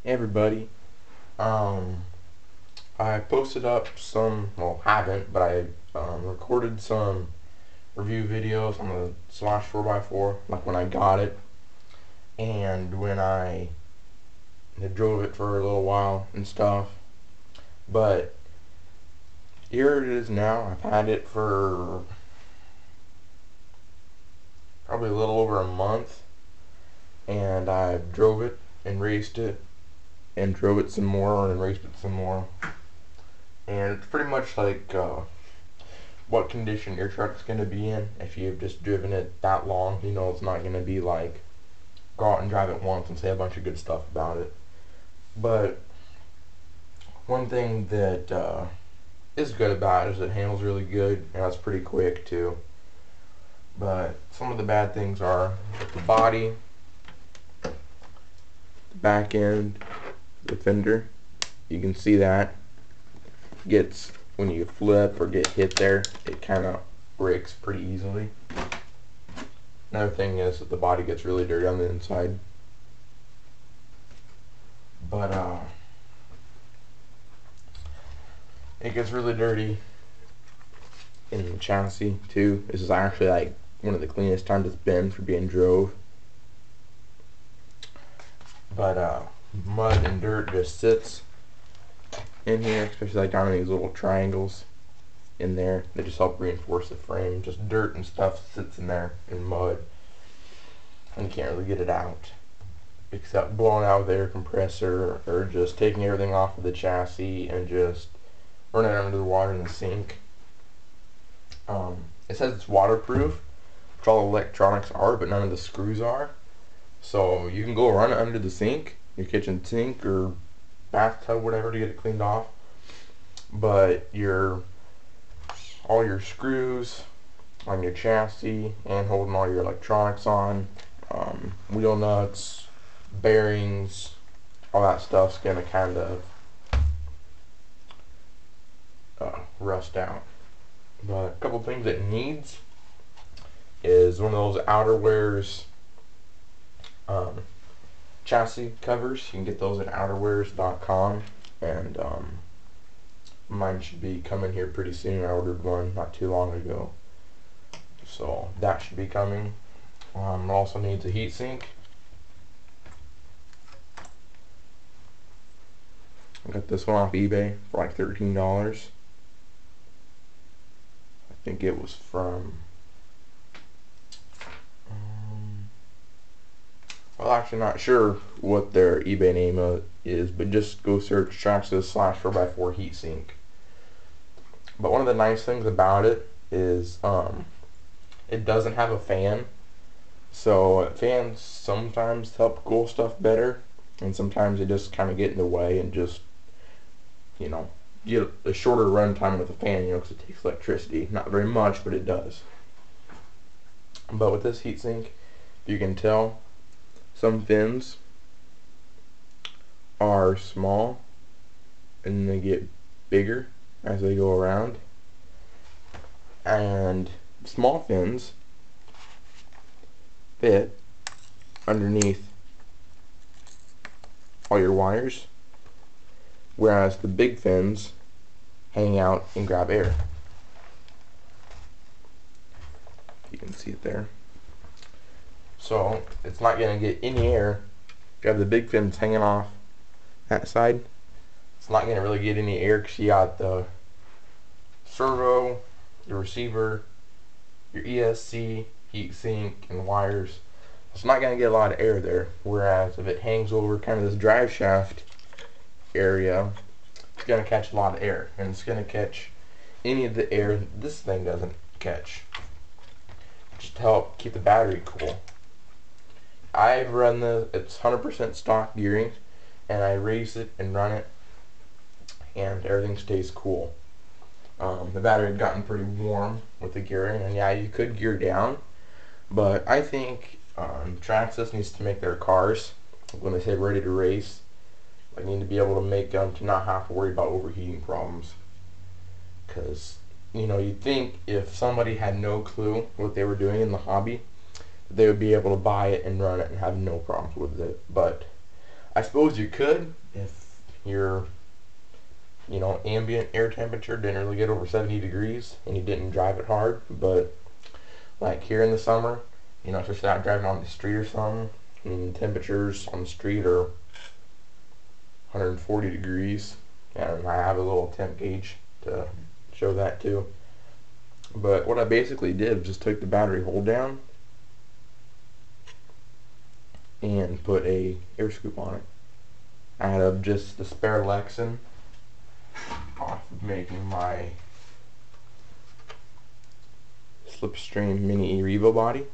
Hey everybody. Um, I posted up some, well, haven't, but I recorded some review videos on the Slash 4x4, like when I got it, and when I had drove it for a little while and stuff. But here it is now. I've had it for probably a little over a month, and I've drove it and raced it, and drove it some more and raced it some more. And it's pretty much like what condition your truck's going to be in. If you've just driven it that long, you know it's not going to be like go out and drive it once and say a bunch of good stuff about it. But one thing that is good about it is it handles really good, and it's pretty quick too. But some of the bad things are the body, the back end, the fender. You can see that gets, when you flip or get hit there, it kind of breaks pretty easily. Another thing is that the body gets really dirty on the inside. But it gets really dirty in the chassis too. This is actually like one of the cleanest times it's been for being drove. But mud and dirt just sits in here, especially like down in these little triangles in there. They just help reinforce the frame. Just dirt and stuff sits in there in mud, and you can't really get it out except blowing out the air compressor or just taking everything off of the chassis and just running it under the water in the sink. It says it's waterproof, which all electronics are, but none of the screws are. So you can go run it under the sink, your kitchen sink or bathtub, whatever, to get it cleaned off. But all your screws on your chassis and holding all your electronics on, wheel nuts, bearings, all that stuff's gonna kind of rust out. But a couple things it needs is one of those outerwears chassis covers. You can get those at outerwears.com, and mine should be coming here pretty soon. I ordered one not too long ago, so that should be coming. It also needs a heatsink. I got this one off eBay for like $13. I think it was from well, actually not sure what their eBay name is, but just go search Traxxas Slash 4x4 heatsink. But one of the nice things about it is it doesn't have a fan. So fans sometimes help cool stuff better, and sometimes they just kind of get in the way and just, you know, get a shorter run time with a fan, you know, because it takes electricity. Not very much, but it does. But with this heatsink, you can tell some fins are small and they get bigger as they go around, and small fins fit underneath all your wires, whereas the big fins hang out and grab air. You can see it there. So it's not going to get any air. If you have the big fins hanging off that side, it's not going to really get any air because you got the servo, the receiver, your ESC, heatsink, and wires. It's not going to get a lot of air there. Whereas if it hangs over kind of this drive shaft area, it's going to catch a lot of air, and it's going to catch any of the air this thing doesn't catch, just to help keep the battery cool. I've run it's 100% stock gearing, and I race it and run it, and everything stays cool. The battery had gotten pretty warm with the gearing, and yeah, you could gear down, but I think Traxxas needs to make their cars, when they say ready to race, they need to be able to make them to not have to worry about overheating problems. Because, you know, you'd think if somebody had no clue what they were doing in the hobby, they would be able to buy it and run it and have no problems with it. But I suppose you could if your, you know, ambient air temperature didn't really get over 70 degrees and you didn't drive it hard. But like here in the summer, you know, especially out driving on the street or something, and temperatures on the street are 140 degrees, and I have a little temp gauge to show that too. But what I basically did was just took the battery hold down and put a air scoop on it out of just the spare Lexan off of making my Slipstream Mini Revo body.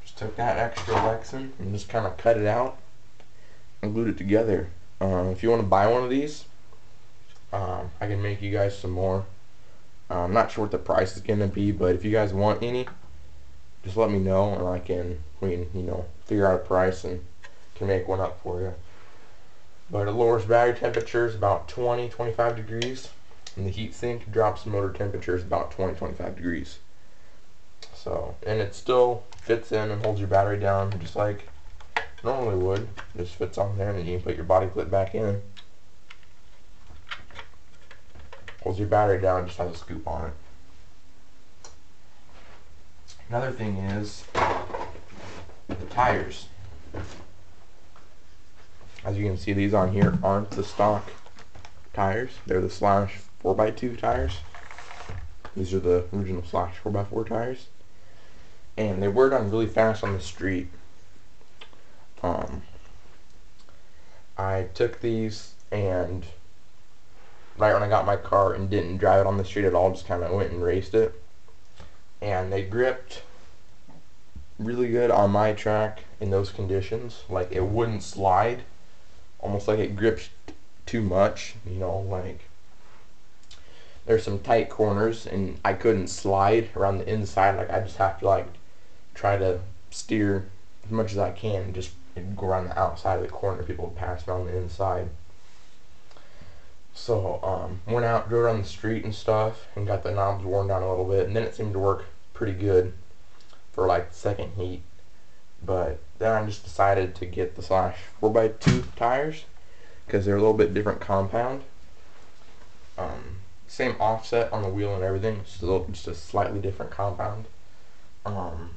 Just took that extra Lexan and just kind of cut it out and glued it together. If you want to buy one of these, I can make you guys some more. I'm not sure what the price is going to be, but if you guys want any, just let me know, and we can, you know, figure out a price and can make one up for you. But it lowers battery temperatures about 20-25 degrees, and the heat sink drops motor temperatures about 20-25 degrees. So, and it still fits in and holds your battery down just like normally would. It just fits on there, and then you can put your body clip back in. Holds your battery down, just has a scoop on it. Another thing is the tires. As you can see, these on here aren't the stock tires. They're the Slash 4x2 tires. These are the original Slash 4x4 tires. And they wear down really fast on the street. I took these and right when I got my car and didn't drive it on the street at all, just kind of went and raced it. And they gripped really good on my track in those conditions. Like, it wouldn't slide, almost like it grips too much, you know, like there's some tight corners and I couldn't slide around the inside. Like, I just have to like try to steer as much as I can and just go around the outside of the corner. People would pass me on the inside. So went out, drove around the street and stuff, and got the knobs worn down a little bit, and then it seemed to work pretty good for like the second heat. But then I just decided to get the Slash 4x2 tires because they're a little bit different compound. Same offset on the wheel and everything, just a slightly different compound. And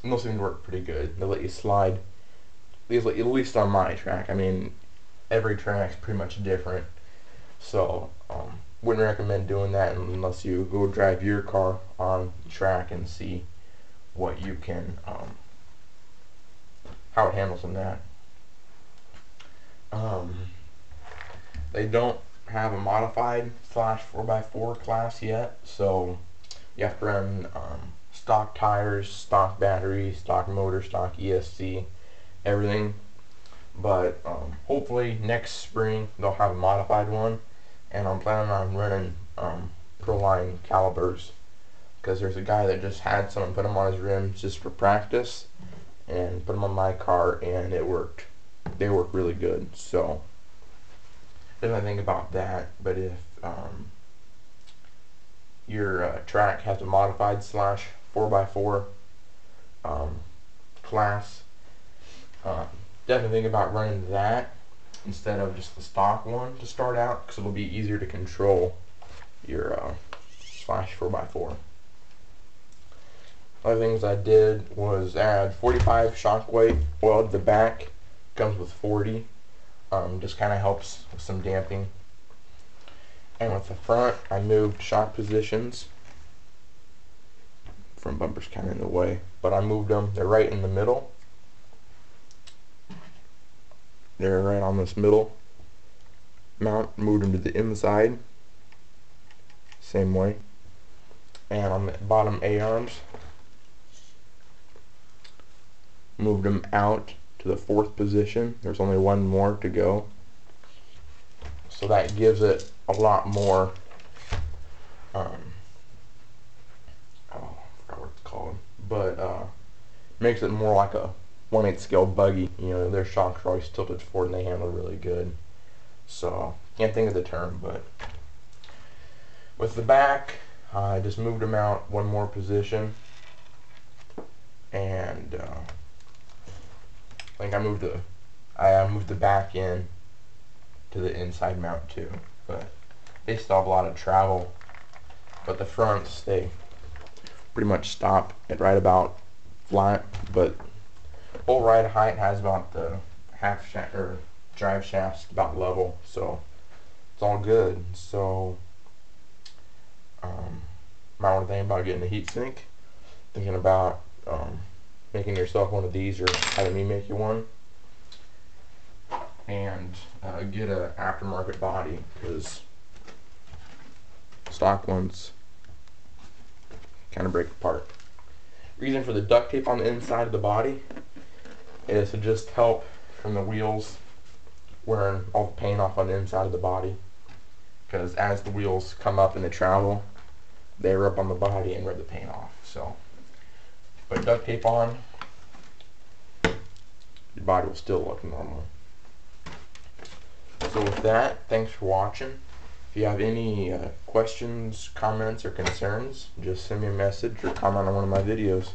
those seem to work pretty good. They let you slide, at least on my track. I mean, every track's pretty much different. So, wouldn't recommend doing that unless you go drive your car on the track and see what you can, how it handles in that. They don't have a modified Slash 4x4 class yet, so you have to run stock tires, stock battery, stock motor, stock ESC, everything. But hopefully next spring they'll have a modified one, and I'm planning on running Proline calipers because there's a guy that just had some and put them on his rims just for practice and put them on my car, and it worked. They work really good. So didn't think about that, but if your track has a modified Slash 4x4 class, definitely think about running that instead of just the stock one to start out, because it'll be easier to control your Slash 4x4. Other things I did was add 45 Shockwave oil to the back. Comes with 40. Just kind of helps with some damping. And with the front, I moved shock positions. Front bumper's kind of in the way, but I moved them. They're right in the middle. They're right on this middle mount. Moved them to the inside. Same way. And on the bottom A-arms, moved them out to the 4th position. There's only one more to go. So that gives it a lot more, I forgot what it's called, but makes it more like a 1/8 scale buggy. You know, their shocks are always tilted forward and they handle really good. So, can't think of the term, but with the back, I just moved them out one more position, and Like I moved the back in to the inside mount too, but they still have a lot of travel. But the fronts, they pretty much stop at right about flat, but whole ride height has about the half shaft or drive shafts about level, so it's all good. So might want to think about getting a heat sink, thinking about making yourself one of these or having me make you one, and get a aftermarket body, because stock ones kind of break apart. Reason for the duct tape on the inside of the body is to just help from the wheels wearing all the paint off on the inside of the body, because as the wheels come up and they travel, they rub on the body and rub the paint off. So put duct tape on, your body will still look normal. So with that, thanks for watching. If you have any questions, comments, or concerns, just send me a message or comment on one of my videos.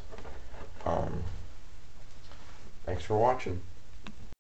Thanks for watching.